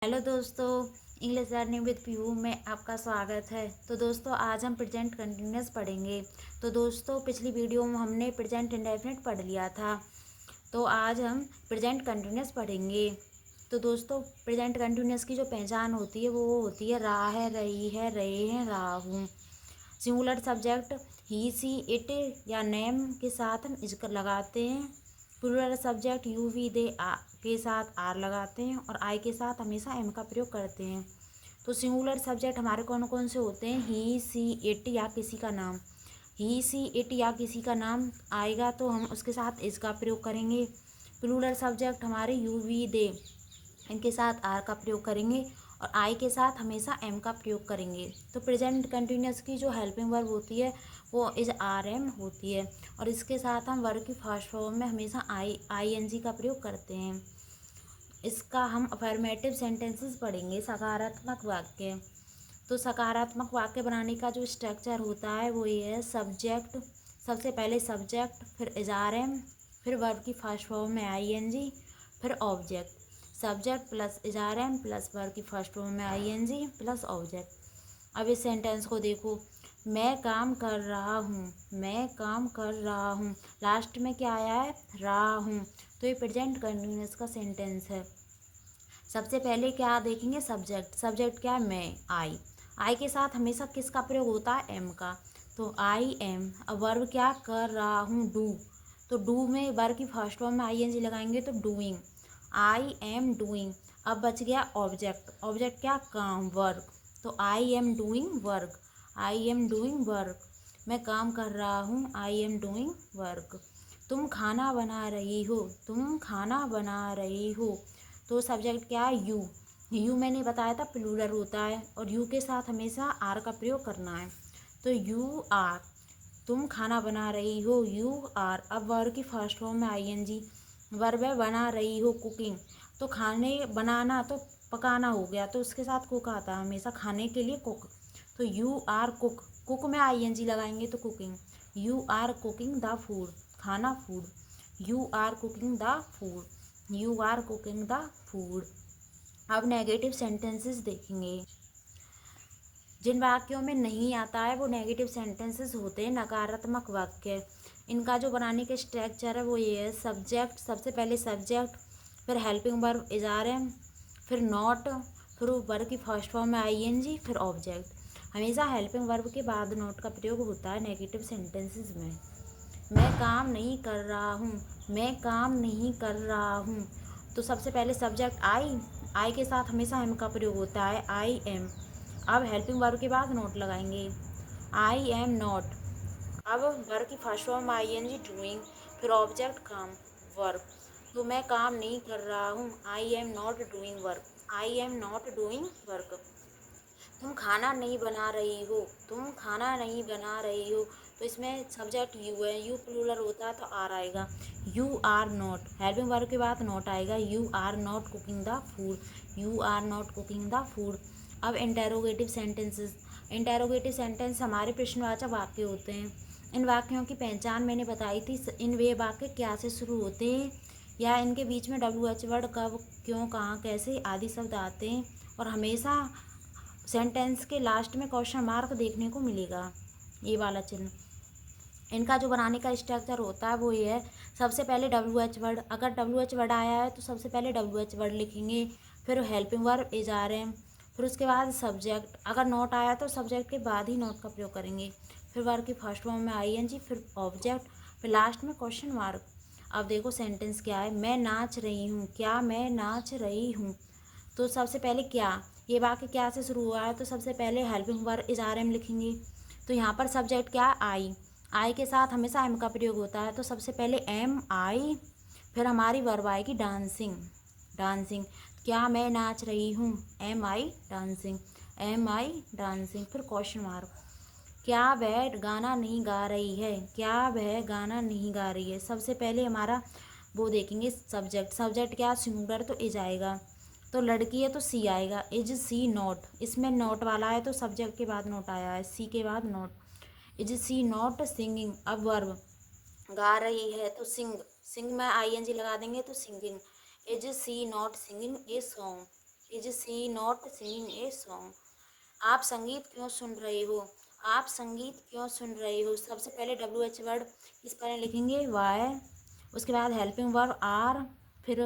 Hello दोस्तों, English learning with PU में आपका स्वागत है। तो दोस्तों आज हम प्रेजेंट कंटिन्यूअस पढ़ेंगे। तो दोस्तों पिछली वीडियो में हमने प्रेजेंट इंडेफिनिट पढ़ लिया था। तो आज हम प्रेजेंट कंटिन्यूअस पढ़ेंगे। तो दोस्तों प्रेजेंट कंटिन्यूअस की जो पहचान होती है वो होती है रहा है, रही है, रहे हैं, रहा हूँ। Singular subject he, she, it या नेम के साथ हम इज लगाते हैं। Plural subject you, we, they के साथ आर लगाते हैं और आई के साथ हमेशा एम का प्रयोग करते हैं। तो सिंगुलर सब्जेक्ट हमारे कौन कौन से होते हैं? ही, सी, इट या किसी का नाम। ही, सी, इट या किसी का नाम आएगा तो हम उसके साथ इस का प्रयोग करेंगे। प्लूरल सब्जेक्ट हमारे यू, वी, दे इनके साथ आर का प्रयोग करेंगे और आई के साथ हमेशा एम का प्रयोग करेंगे। तो प्रेजेंट कंटिन्यूअस की जो हेल्पिंग वर्ब होती है वो इज आर एम होती है और इसके साथ हम वर्ब की फर्स्ट फॉर्म में हमेशा आई एन जी का प्रयोग करते हैं। इसका हम अफर्मेटिव सेंटेंसेस पढ़ेंगे, सकारात्मक वाक्य। तो सकारात्मक वाक्य बनाने का जो स्ट्रक्चर होता है वो ये है, सब्जेक्ट, सबसे पहले सब्जेक्ट, फिर इज आर एम, फिर वर्ब की फर्स्ट फॉर्म में आई एन जी, फिर object. Subject plus is are am plus verb की फर्स्ट फॉर्म में I N G plus object. अब इस सेंटेंस को देखो, मैं काम कर रहा हूँ, मैं काम कर रहा हूँ, लास्ट में क्या आया है? रहा हूँ। तो ये प्रेजेंट कंटिन्यूअस का सेंटेंस है। सबसे पहले क्या देखेंगे? सब्जेक्ट। सब्जेक्ट क्या है? मैं, आई के साथ हमेशा किसका प्रयोग होता है? एम का। तो आई एम। अब वर्ब क्या? कर रहा हूँ, डू। तो डू में वर्ब की फर्स्ट फॉर्म में आई एन जी लगाएंगे तो डूइंग, आई एम डूइंग। अब बच गया ऑब्जेक्ट। ऑब्जेक्ट क्या? काम, वर्क। तो I am doing work, I am doing work. मैं काम कर रहा हूँ, आई एम डूइंग वर्क। तुम खाना बना रही हो, तुम खाना बना रही हो। तो सब्जेक्ट क्या है? यू। यू मैंने बताया था प्लूरल होता है और यू के साथ हमेशा आर का प्रयोग करना है। तो यू आर, तुम खाना बना रही हो, यू आर। अब वर्ब की फर्स्ट फॉर्म में आई एन जी, वर्ब है बना रही हो, कुकिंग। तो खाने बनाना तो पकाना हो गया, तो उसके साथ कुक आता है हमेशा, खाने के लिए कुक। तो यू आर कुक, कुक में आई एन जी लगाएंगे तो cooking. You are cooking the food, खाना, food. You are cooking the food, you are cooking the food. अब नेगेटिव सेंटेंसेस देखेंगे। जिन वाक्यों में नहीं आता है वो नेगेटिव सेंटेंसेस होते हैं, नकारात्मक वाक्य। इनका जो बनाने के स्ट्रक्चर है वो ये है, सब्जेक्ट, सबसे पहले सब्जेक्ट, फिर helping verb is are am, फिर नॉट, फिर वर्ब की फर्स्ट फॉर्म में आई एन जी, फिर ऑब्जेक्ट। हमेशा हेल्पिंग वर्ब के बाद नॉट का प्रयोग होता है नेगेटिव सेंटेंसेस में। मैं काम नहीं कर रहा हूँ, मैं काम नहीं कर रहा हूँ। तो सबसे पहले सब्जेक्ट आई के साथ हमेशा एम का प्रयोग होता है, आई एम। अब हेल्पिंग वर्ब के बाद नोट लगाएंगे, आई एम नॉट। अब वर्ब की first form I N G, doing, फिर ऑब्जेक्ट काम, वर्ब। तो मैं काम नहीं कर रहा हूँ, I am not doing work, I am not doing work. तुम खाना नहीं बना रही हो, तुम खाना नहीं बना रही हो। तो इसमें सब्जेक्ट यू है, यू प्लूरल होता है तो आर आएगा। You are not, helping verb के बाद नॉट आएगा, you are not cooking the food, you are not cooking the food. अब इंटेरोगेटिव सेंटेंसेस। इंटेरोगेटिव सेंटेंस हमारे प्रश्नवाचक वाक्य होते हैं। इन वाक्यों की पहचान मैंने बताई थी। इन वे वाक्य क्या से शुरू होते हैं या इनके बीच में डब्ल्यू एच वर्ड कब, क्यों, कहाँ, कैसे आदि शब्द आते हैं और हमेशा सेंटेंस के लास्ट में क्वेश्चन मार्क देखने को मिलेगा, ये वाला चिन्ह। इनका जो बनाने का स्ट्रक्चर होता है वो ये है, सबसे पहले डब्ल्यू एच वर्ड। अगर डब्ल्यू एच वर्ड आया है तो सबसे पहले डब्ल्यू एच वर्ड लिखेंगे, फिर helping verb is are am, फिर उसके बाद सब्जेक्ट। अगर नोट आया तो सब्जेक्ट के बाद ही नोट का प्रयोग करेंगे, फिर वर्ब की फर्स्ट फॉर्म में आई एन जी, फिर ऑब्जेक्ट, फिर लास्ट में क्वेश्चन मार्क। अब देखो सेंटेंस क्या है, मैं नाच रही हूँ, क्या मैं नाच रही हूँ। तो सबसे पहले क्या, ये वाक्य क्या से शुरू हुआ है? तो सबसे पहले helping verb is are am लिखेंगे। तो यहाँ पर सब्जेक्ट क्या? आई के साथ हमेशा एम का प्रयोग होता है, तो सबसे पहले एम आई, फिर हमारी वर्ब आएगी डांसिंग, डांसिंग। क्या मैं नाच रही हूँ, एम आई डांसिंग, एम आई डांसिंग, फिर क्वेश्चन मार्क। क्या वह गाना नहीं गा रही है, क्या वह गाना नहीं गा रही है। सबसे पहले हमारा वो देखेंगे सब्जेक्ट। सब्जेक्ट क्या? सिंगुलर तो इज आएगा, तो लड़की है तो सी आएगा, इज सी नॉट। इसमें नॉट वाला है तो सब्जेक्ट के बाद नॉट आया है, सी के बाद not. Is she not singing. अब वर्ब, गा रही है तो सिंग, सिंग में आई एन जी लगा देंगे तो singing. Is she not singing a song, is she not singing a song. आप संगीत क्यों सुन रहे हो? आप संगीत क्यों सुन रहे हो? सबसे पहले WH वर्ड इस पर लिखेंगे वाई, उसके बाद हेल्पिंग वर्ब आर, फिर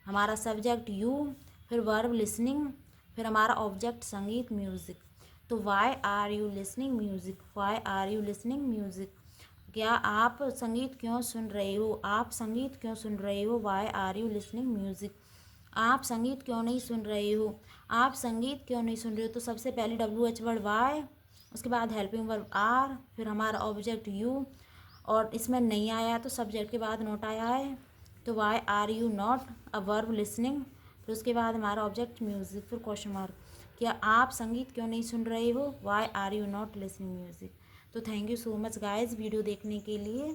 हमारा सब्जेक्ट यू, फिर वर्ब लिसनिंग, फिर हमारा ऑब्जेक्ट संगीत म्यूज़िक। तो why are you listening music, why are you listening music. क्या आप संगीत क्यों सुन रहे हो? आप संगीत क्यों सुन रहे हो? Why are you listening music. आप संगीत क्यों नहीं सुन रहे हो? आप संगीत क्यों नहीं सुन रहे हो? तो सबसे पहले WH वर्ड वाई, उसके बाद हेल्पिंग वर्ब आर, फिर हमारा ऑब्जेक्ट यू, और इसमें नहीं आया तो सब्जेक्ट के बाद नोट आया है, तो why are you not a verb listening, फिर उसके बाद हमारा ऑब्जेक्ट म्यूज़िक, फिर क्वेश्चन मार्क। क्या आप संगीत क्यों नहीं सुन रहे हो? Why are you not listening music. तो thank you so much guys video देखने के लिए।